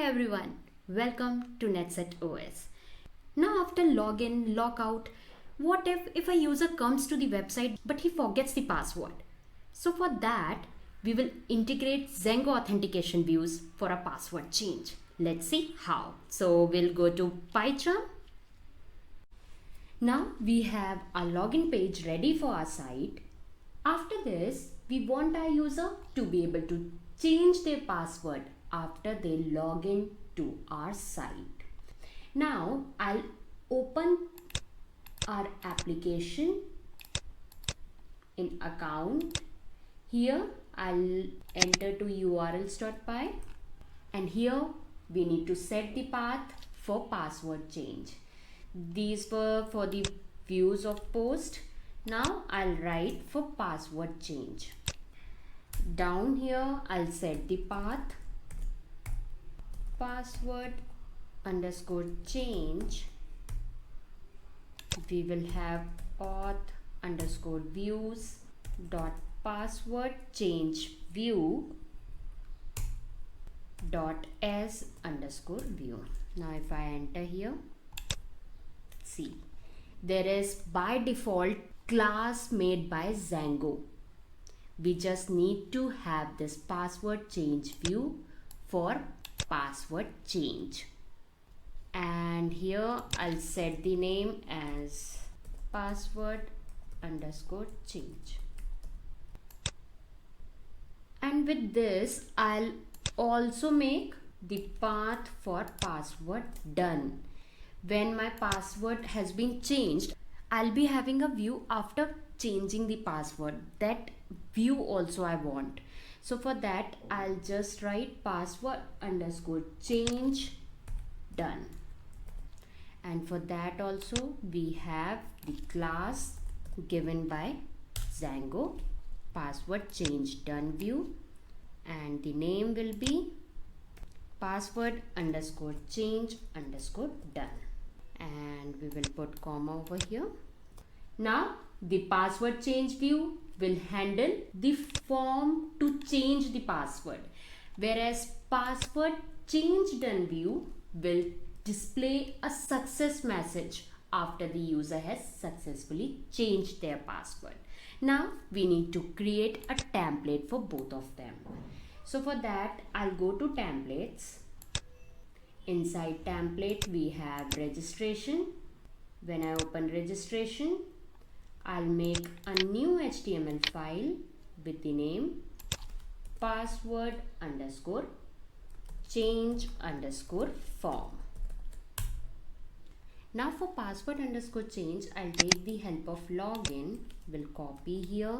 everyone, welcome to nETSETOS. Now after login, logout, what if a user comes to the website but he forgets the password? So for that, we will integrate Django authentication views for a password change. Let's see how. So we'll go to PyCharm. Now we have a login page ready for our site. After this, we want our user to be able to change their password after they log in to our site. Now I'll open our application in account. Here I'll enter to urls.py and here we need to set the path for password change. These were for the views of post. Now I'll write for password change. Down here I'll set the path password underscore change. We will have auth underscore views dot password change view dot as underscore view. Now if I enter here, see there is by default class made by Django. We just need to have this password change view for password change, and here I'll set the name as password underscore change, and with this I'll also make the path for password done. When my password has been changed, I'll be having a view after changing the password. That view also I want. So for that I'll just write password underscore change done, and for that also we have the class given by Django password change done view, and the name will be password underscore change underscore done, and we will put comma over here. Now the password change view will handle the form to change the password, whereas password change done view will display a success message after the user has successfully changed their password. Now we need to create a template for both of them. So for that I'll go to templates. Inside template we have registration. When I open registration, I'll make a new HTML file with the name password underscore change underscore form. Now for password underscore change, I'll take the help of login. We'll copy here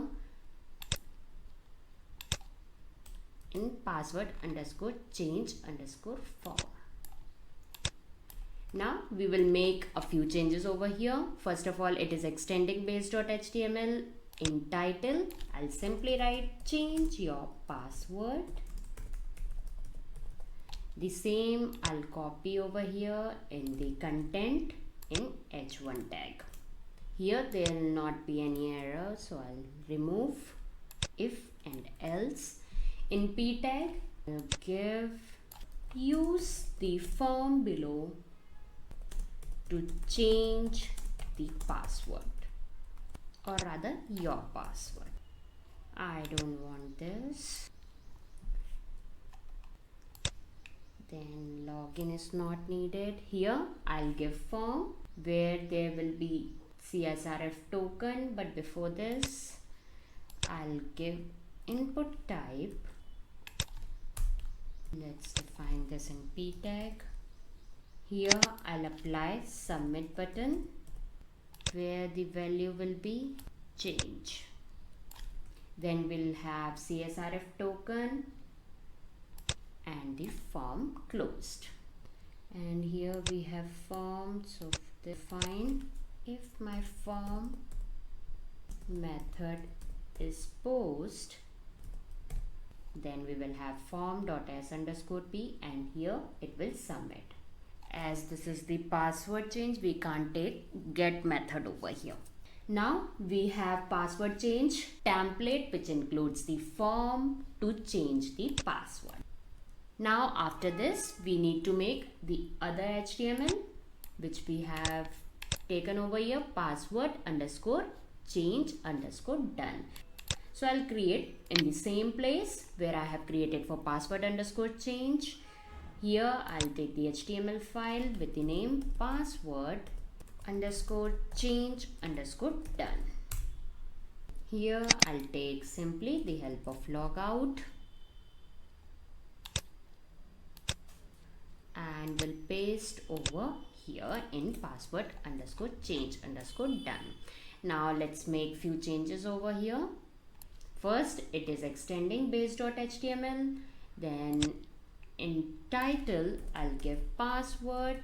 in password underscore change underscore form. Now we will make a few changes over here. First of all, it is extending base.html. In title, I'll simply write change your password. The same I'll copy over here in the content in h1 tag. Here there will not be any error, so I'll remove if and else. In p tag, I'll use the form below to change the password, or rather your password. I don't want this. Then login is not needed. Here I'll give form where there will be CSRF token, but before this I'll give input type. Let's define this in p tag. Here I'll apply submit button where the value will be change. Then we'll have CSRF token and the form closed. And here we have form, so define if my form method is post, then we will have form.s underscore p, and here it will submit. As this is the password change, we can't take get method over here. Now we have password change template, which includes the form to change the password. Now after this, we need to make the other HTML, which we have taken over here, password underscore change underscore done. So I'll create in the same place where I have created for password underscore change. Here I'll take the HTML file with the name password underscore change underscore done. Here I'll take simply the help of logout and will paste over here in password underscore change underscore done. Now let's make few changes over here. First, it is extending base.html. Then in title, I'll give password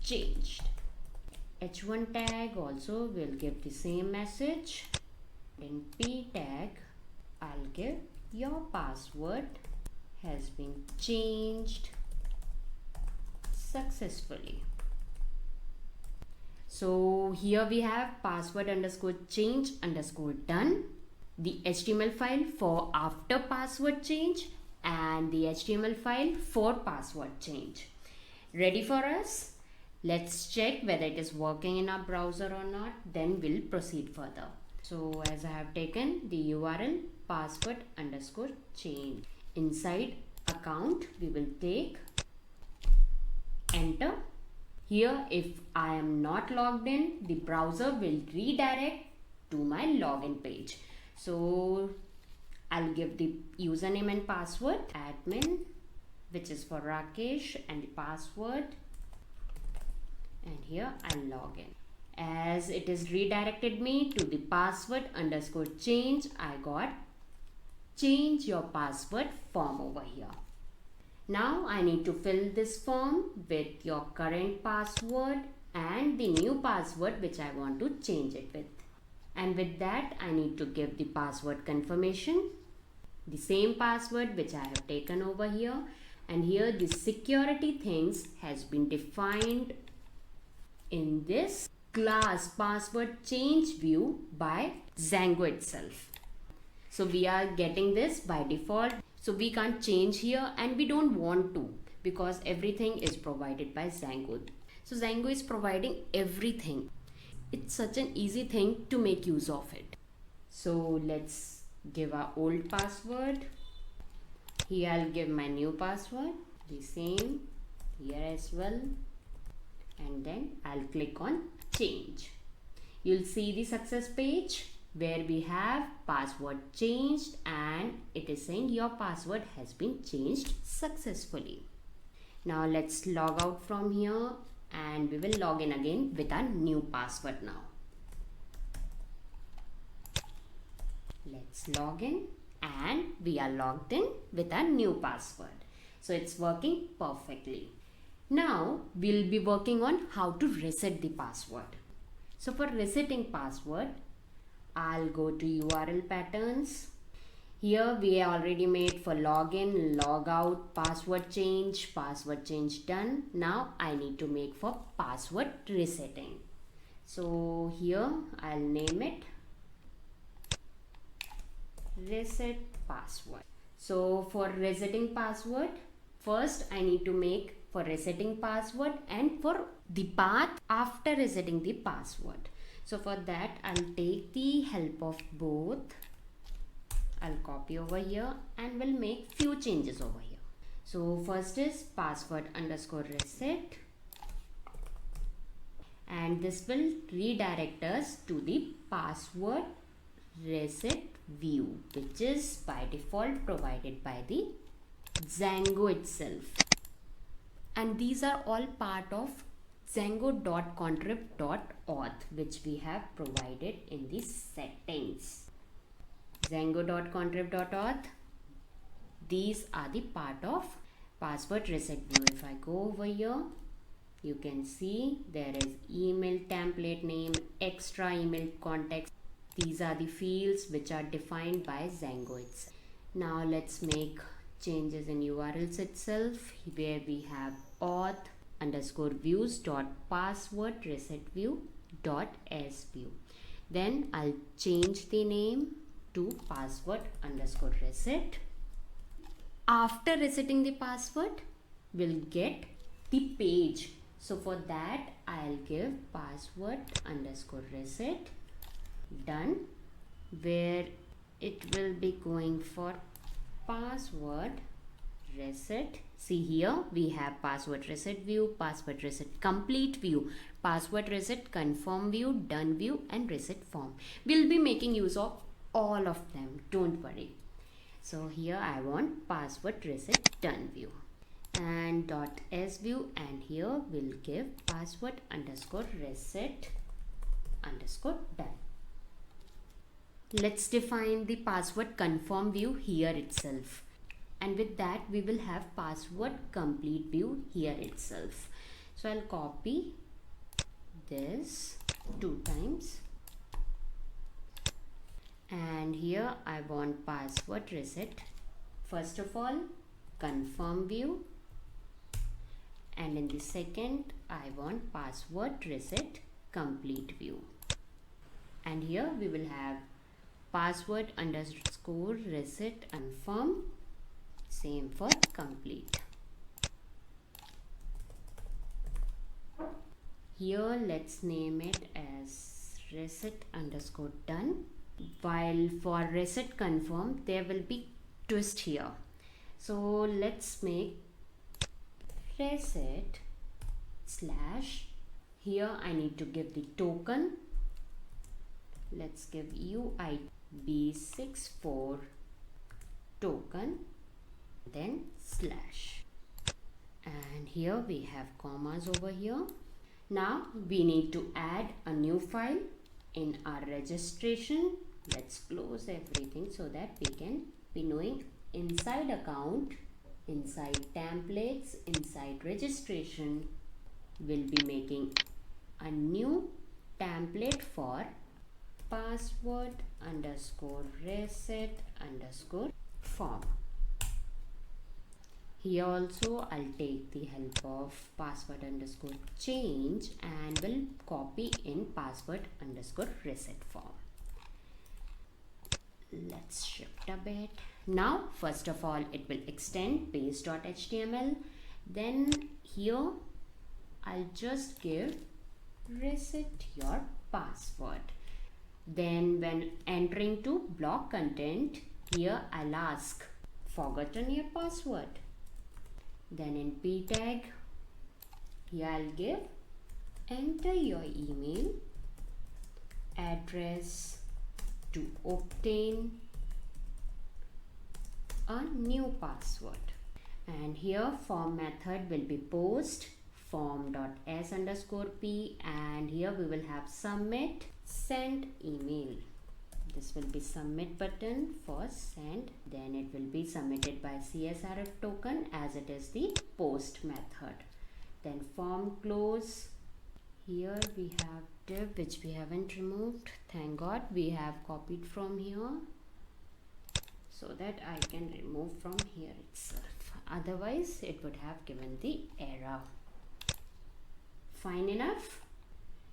changed. H1 tag also will give the same message. In P tag, I'll give your password has been changed successfully. So here we have password underscore change underscore done, the HTML file for after password change and the HTML file for password change. Ready for us? Let's check whether it is working in our browser or not, then we'll proceed further. So as I have taken the URL password underscore change, inside account we will take enter. Here if I am not logged in, the browser will redirect to my login page. So I'll give the username and password admin, which is for Rakesh, and the password, and here I'll log in. As it is redirected me to the password underscore change, I got change your password form over here. Now I need to fill this form with your current password and the new password which I want to change it with. And with that, I need to give the password confirmation, the same password which I have taken over here. And here the security things has been defined in this class password change view by Django itself. So we are getting this by default. So we can't change here and we don't want to, because everything is provided by Django. So Django is providing everything. It's such an easy thing to make use of it. So let's give our old password. Here I'll give my new password, the same here as well. And then I'll click on change. You'll see the success page where we have password changed and it is saying your password has been changed successfully. Now let's log out from here and we will log in again with our new password now. Let's log in and we are logged in with our new password. So it's working perfectly. Now we'll be working on how to reset the password. So for resetting password, I'll go to URL patterns. Here we already made for login, logout, password change done. Now I need to make for password resetting. So here I'll name it reset password. So for resetting password, first I need to make for resetting password and for the path after resetting the password. So for that I'll take the help of both. I'll copy over here and we'll make few changes over here. So first is password underscore reset, and this will redirect us to the password reset view, which is by default provided by the Django itself. And these are all part of Django.contrib.auth, which we have provided in the settings. Django.contrib.auth, these are the part of password reset view. If I go over here, you can see there is email template name, extra email context. These are the fields which are defined by Django itself. Now let's make changes in URLs itself, where we have auth underscore views dot password reset view dot sview. Then I'll change the name to password underscore reset. After resetting the password, we'll get the page. So for that, I'll give password underscore reset done, where it will be going for password reset. See here we have password reset view, password reset complete view, password reset confirm view, done view, and reset form. We'll be making use of all of them, don't worry. So here I want password reset done view and .s view, and here we'll give password underscore reset underscore done. Let's define the password confirm view here itself, and with that we will have password complete view here itself. So I'll copy this 2 times, and here I want password reset first of all confirm view, and in the second I want password reset complete view, and here we will have password underscore reset confirm, same for complete. Here let's name it as reset underscore done, while for reset confirm there will be twist here. So let's make reset slash, here I need to give the token, let's give UIB64 token, then slash, and here we have commas over here. Now we need to add a new file in our registration. Let's close everything so that we can be knowing inside account, inside templates, inside registration, we'll be making a new template for password underscore reset underscore form. Here also I'll take the help of password underscore change and will copy in password underscore reset form. Let's shift a bit. Now first of all it will extend base.html, then here I'll just give reset your password. Then when entering to block content, here I'll ask forgotten your password. Then in p tag, here I'll give enter your email address to obtain a new password. And here form method will be post form.s underscore p, and here we will have submit send email. This will be submit button for send, then it will be submitted by CSRF token as it is the post method. Then form close, here we have div which we haven't removed, thank God we have copied from here so that I can remove from here itself, otherwise it would have given the error. Fine enough.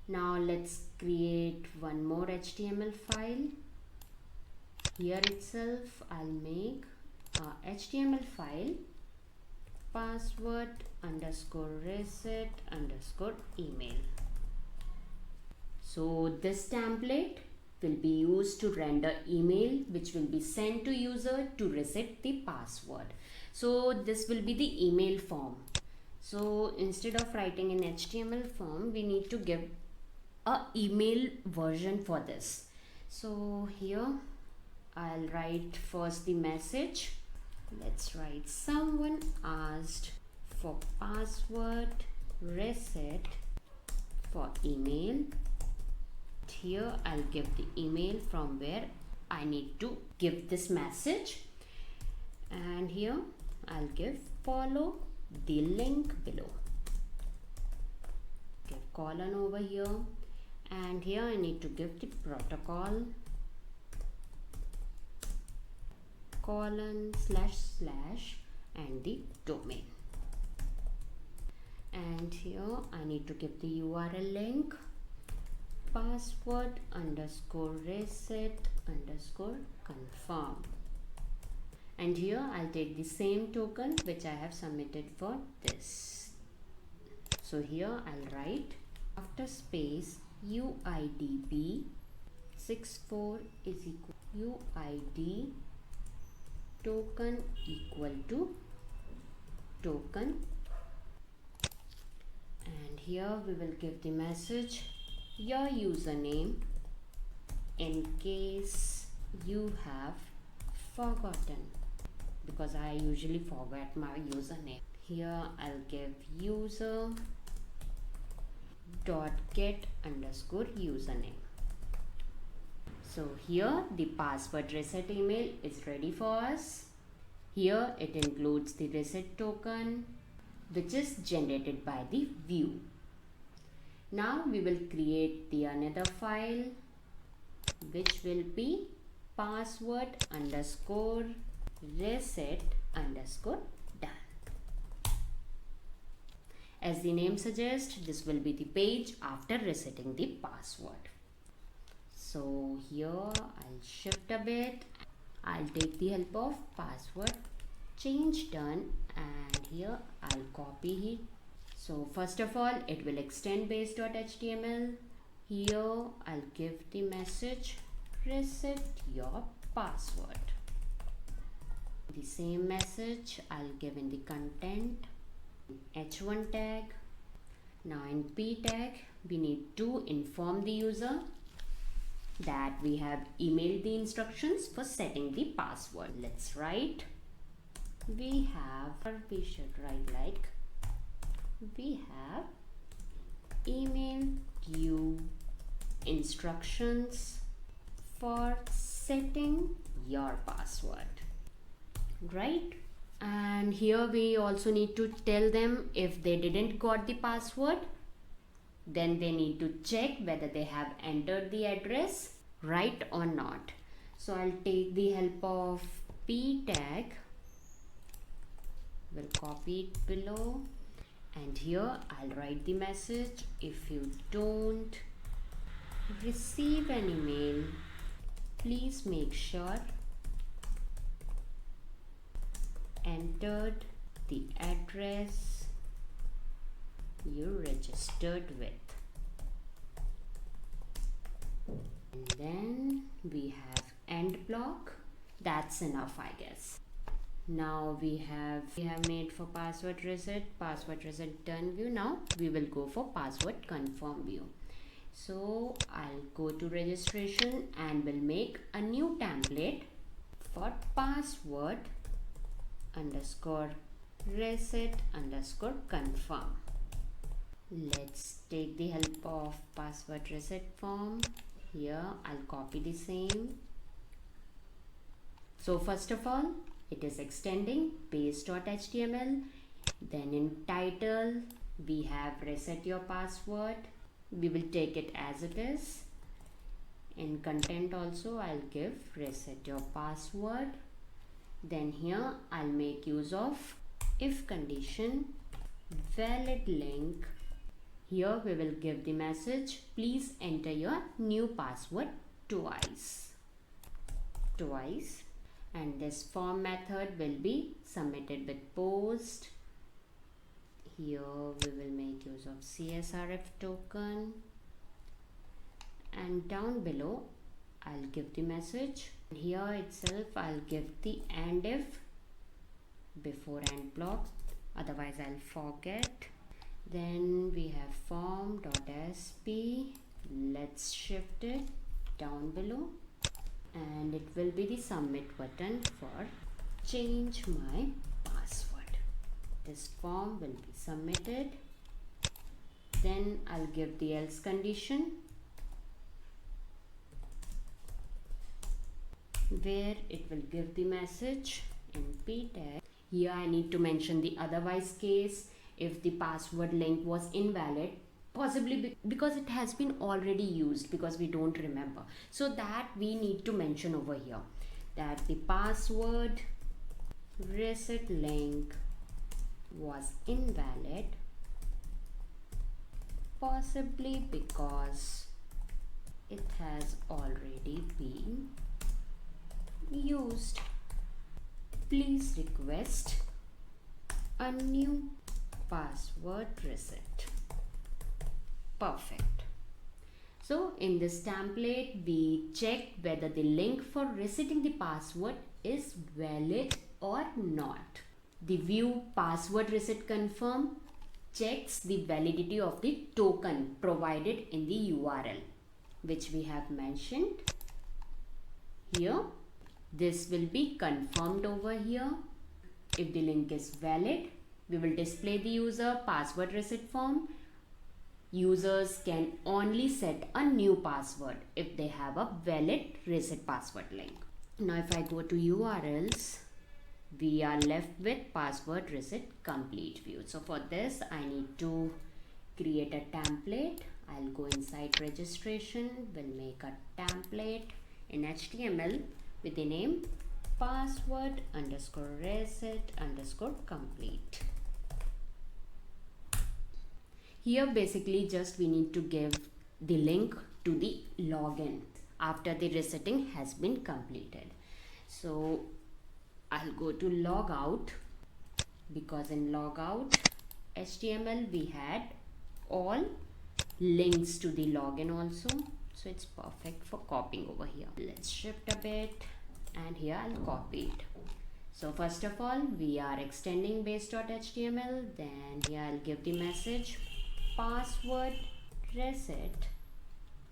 Now let's create one more HTML file. Here itself I'll make a HTML file password underscore reset underscore email. So this template will be used to render email which will be sent to user to reset the password. So this will be the email form. So instead of writing an HTML form, we need to give a email version for this. So here I'll write first the message. Let's write someone asked for password reset for email. Here I'll give the email from where I need to give this message, and here I'll give follow the link below. Give colon over here, and here I need to give the protocol colon slash slash and the domain, and here I need to give the URL link password underscore reset underscore confirm, And here I'll take the same token which I have submitted for this. So here I'll write after space UIDB 64 is equal UID token equal to token, and here we will give the message your username in case you have forgotten, because I usually forget my username. Here I'll give user dot get underscore username. So here the password reset email is ready for us. Here it includes the reset token which is generated by the view. Now we will create the another file which will be password underscore reset underscore done. As the name suggests, this will be the page after resetting the password. So here I'll shift a bit. I'll take the help of password change done, and here I'll copy it. So first of all, it will extend base.html. Here I'll give the message reset your password. The same message I'll give in the content h1 tag. Now in p tag we need to inform the user that we have emailed the instructions for setting the password. Let's write we should write like we have emailed you instructions for setting your password, right? And here we also need to tell them if they didn't got the password, then they need to check whether they have entered the address right or not. So I'll take the help of p tag, will copy it below, and here I'll write the message if you don't receive an email, please make sure entered the address you registered with. And then we have end block. That's enough, I guess. Now we have made for password reset done view. Now we will go for password confirm view. So I'll go to registration and will make a new template for password underscore reset underscore confirm. Let's take the help of password reset form. Here I'll copy the same. So first of all, it is extending base.html. Then in title we have reset your password. We will take it as it is. In content also I'll give reset your password. Then here I'll make use of if condition valid link. Here we will give the message please enter your new password twice, and this form method will be submitted with post. Here we will make use of CSRF token, and down below I'll give the message. Here itself I'll give the and if before end block, otherwise I'll forget. Then we have form.sp. Let's shift it down below, and it will be the submit button for change my password. This form will be submitted. Then I'll give the else condition where it will give the message in p tag. Here I need to mention the otherwise case if the password link was invalid, possibly because it has been already used, because we don't remember. So that we need to mention over here that the password reset link was invalid, possibly because it has already been used. Please request a new password reset. Perfect. So in this template, we check whether the link for resetting the password is valid or not. The view password reset confirm checks the validity of the token provided in the URL, which we have mentioned here. This will be confirmed over here. If the link is valid, we will display the user password reset form. Users can only set a new password if they have a valid reset password link. Now if I go to URLs, we are left with password reset complete view. So for this, I need to create a template. I'll go inside registration. We'll make a template in HTML with the name password underscore reset underscore complete. Here basically just we need to give the link to the login after the resetting has been completed. So I'll go to logout, because in logout HTML we had all links to the login also. So it's perfect for copying over here. Let's shift a bit and here I'll copy it. So first of all, we are extending base.html. Then here I'll give the message password reset.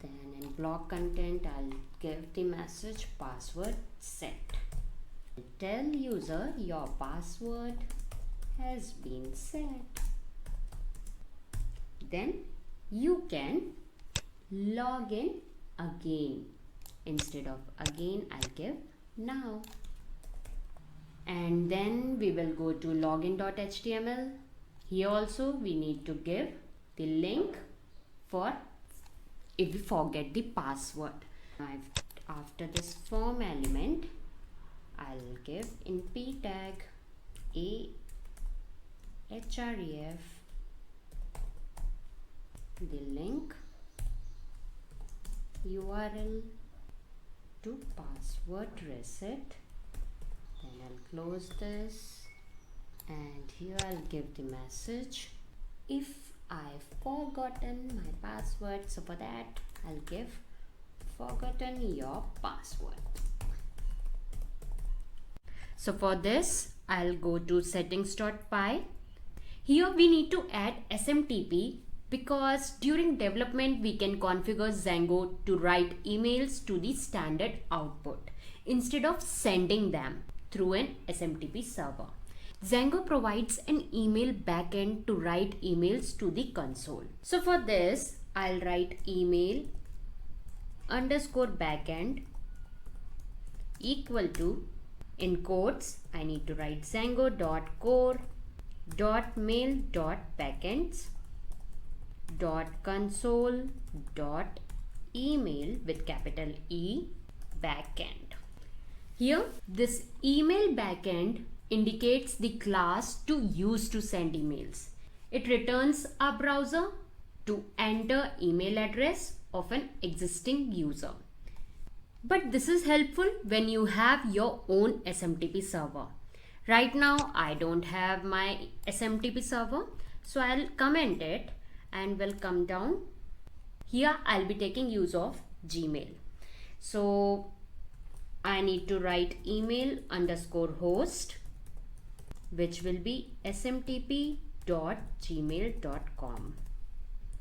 Then in block content, I'll give the message password set. Tell user your password has been set. Then you can log in again. Instead of again, I'll give now. And then we will go to login.html. Here also we need to give the link for if we forget the password. After this form element, I'll give in p tag a href the link URL to password reset. Then I'll close this and here I'll give the message if I've forgotten my password. So for that I'll give forgotten your password. So for this I'll go to settings.py. Here we need to add SMTP because during development we can configure Django to write emails to the standard output instead of sending them through an SMTP server. Django provides an email backend to write emails to the console. So for this, I'll write email underscore backend equal to, in quotes, I need to write django.core.mail.backends.console.email with capital E backend. Here, this email backend indicates the class to use to send emails. It returns a browser to enter email address of an existing user. But this is helpful when you have your own SMTP server. Right now I don't have my SMTP server, so I'll comment it and we'll come down. Here I'll be taking use of Gmail. So I need to write email underscore host, which will be smtp.gmail.com.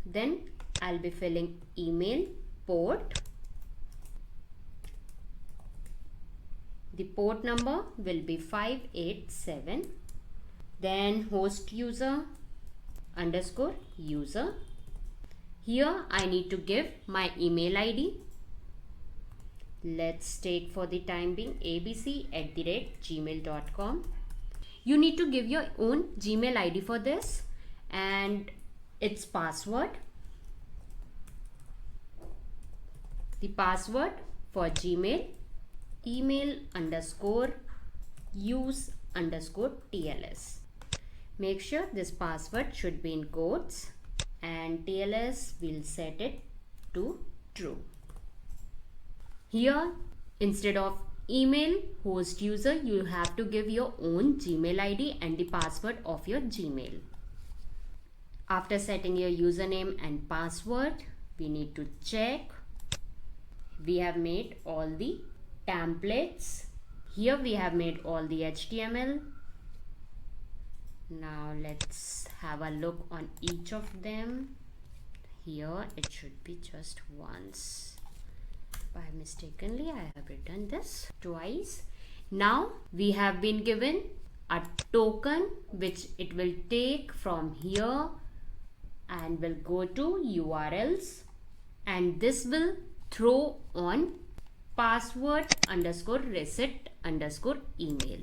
Then I'll be filling email port. The port number will be 587. Then host user underscore user. Here I need to give my email ID. Let's take for the time being abc@gmail.com. You need to give your own Gmail ID for this and its password. The password for Gmail, email underscore use underscore TLS. Make sure this password should be in quotes and TLS will set it to true. Here, instead of email host user, you have to give your own Gmail ID and the password of your Gmail. After setting your username and password, we need to check. We have made all the templates. Here we have made all the HTML. Now let's have a look on each of them. Here it should be just once. By mistakenly I have written this twice. Now we have been given a token which it will take from here and will go to URLs, and this will throw on password underscore reset underscore email.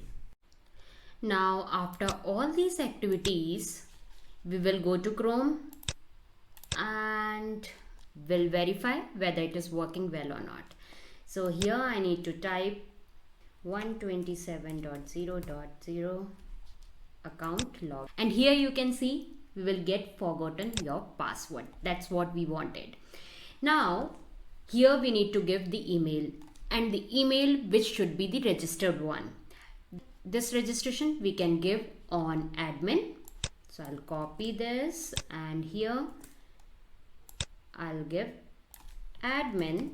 Now after all these activities, we will go to Chrome and will verify whether it is working well or not. So here I need to type 127.0.0 account log, and here you can see we will get forgotten your password. That's what we wanted. Now here we need to give the email, and the email which should be the registered one. This registration we can give on admin. So I'll copy this and here I'll give admin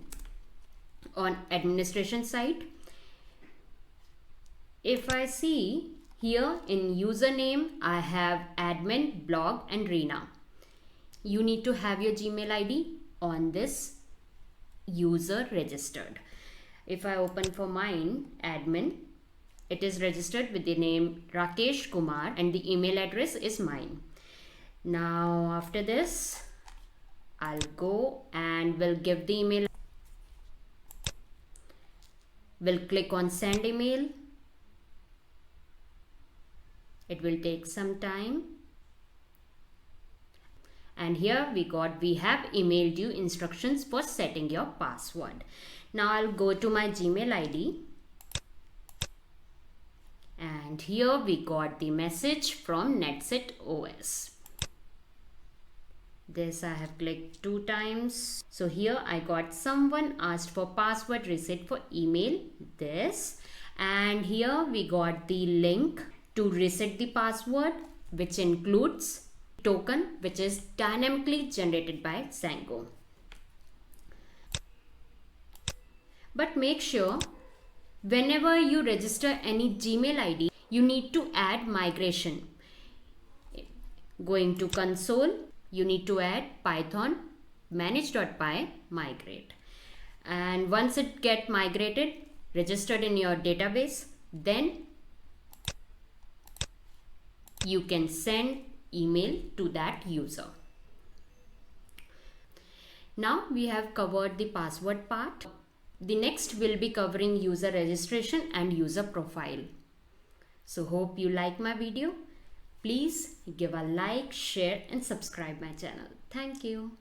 on administration side. If I see here in username, I have admin, blog and Reena. You need to have your Gmail ID on this user registered. If I open for mine, admin, it is registered with the name Rakesh Kumar and the email address is mine. Now after this, I'll go and will give the email. We'll click on send email. It will take some time. And here we have emailed you instructions for setting your password. Now I'll go to my Gmail ID. And here we got the message from nETSETOS. This I have clicked 2 times. So here I got someone asked for password reset for email, this, and here we got the link to reset the password, which includes token which is dynamically generated by Django. But make sure whenever you register any Gmail ID, you need to add migration. Going to console, you need to add python manage.py migrate, and once it get migrated, registered in your database, then you can send email to that user. Now we have covered the password part. The next will be covering user registration and user profile. So hope you like my video. Please give a like, share and subscribe my channel. Thank you.